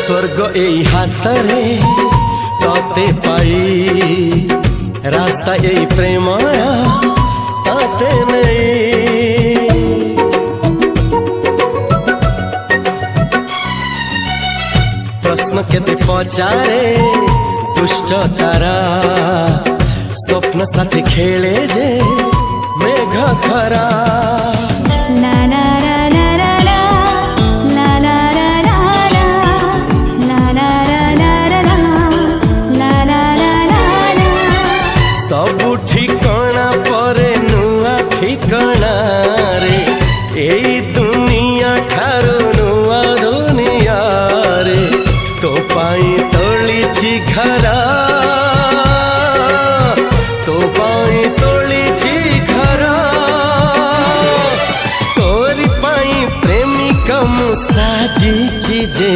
स्वर्ग एई हातरे तते पाई रास्ता एई प्रेमया तते नहीं। प्रश्न केते पचारे दुष्ट तारा स्वप्न साथी खेले जे मेघ खरा। ला ला सबु ठिकाना परे नुआ ठिकाना रे एई दुनिया ठारू नुआ दुनिया रे। तो पाई तोलिछि घरा तो पाई तोलिछि घरा तोरी पाई प्रेमिका मु साजिछि जे।